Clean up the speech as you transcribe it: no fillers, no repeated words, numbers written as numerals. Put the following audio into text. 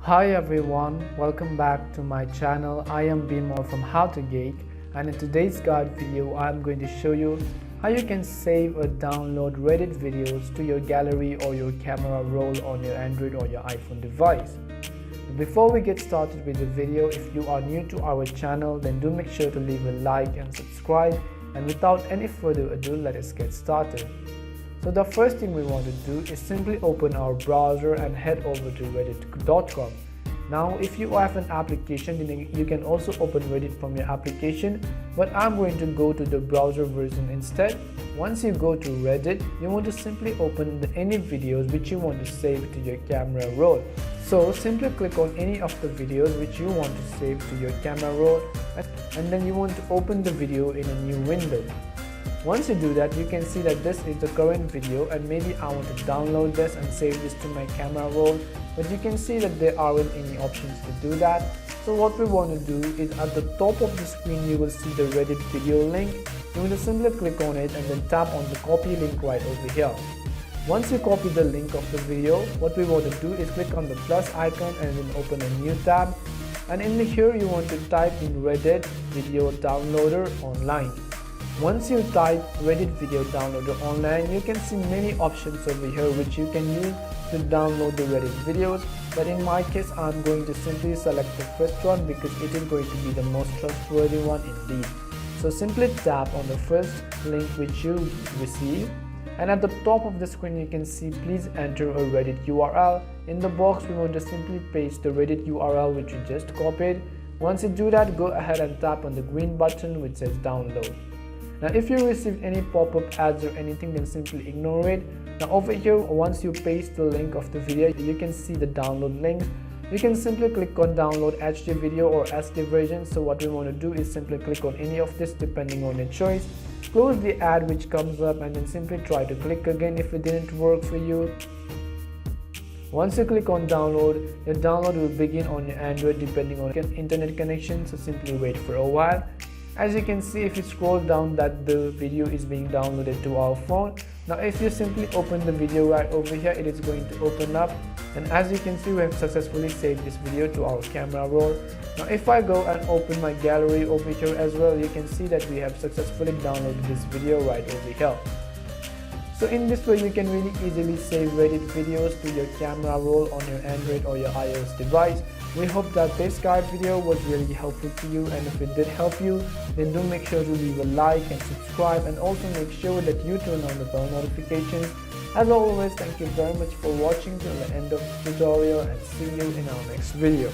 Hi everyone, welcome back to my channel. I am Bimo from How to Geek, and in today's guide video I am going to show you how you can save or download Reddit videos to your gallery or your camera roll on your Android or your iPhone device. Before we get started with the video, if you are new to our channel, then do make sure to leave a like and subscribe, and without any further ado, let us get started. So the first thing we want to do is simply open our browser and head over to reddit.com. Now if you have an application, then you can also open Reddit from your application, but I'm going to go to the browser version instead. Once you go to Reddit, you want to simply open any videos which you want to save to your camera roll. So simply click on any of the videos which you want to save to your camera roll, and then you want to open the video in a new window. Once you do that, you can see that this is the current video, and maybe I want to download this and save this to my camera roll, but you can see that there aren't any options to do that. So what we want to do is at the top of the screen you will see the Reddit video link. You want to simply click on it and then tap on the copy link right over here. Once you copy the link of the video, what we want to do is click on the plus icon and then open a new tab, and in here you want to type in Reddit video downloader online. Once you type Reddit video downloader online, you can see many options over here which you can use to download the Reddit videos, but in my case I'm going to simply select the first one because it is going to be the most trustworthy one indeed. So simply tap on the first link which you receive, and at the top of the screen you can see please enter a Reddit URL. In the box we want to simply paste the Reddit URL which you just copied. Once you do that, go ahead and tap on the green button which says download. Now if you received any pop-up ads or anything, then simply ignore it. Now over here, once you paste the link of the video, you can see the download link. You can simply click on download HD video or SD version. So what we want to do is simply click on any of this depending on your choice. Close the ad which comes up and then simply try to click again if it didn't work for you. Once you click on download, your download will begin on your Android depending on your internet connection, so simply wait for a while. As you can see, if you scroll down, that the video is being downloaded to our phone. Now if you simply open the video right over here, it is going to open up, and as you can see we have successfully saved this video to our camera roll. Now if I go and open my gallery over here as well, you can see that we have successfully downloaded this video right over here. So in this way you can really easily save Reddit videos to your camera roll on your Android or your iOS device. We hope that this guide video was really helpful to you, and if it did help you, then do make sure to leave a like and subscribe, and also make sure that you turn on the bell notifications. As always, thank you very much for watching till the end of the tutorial, and see you in our next video.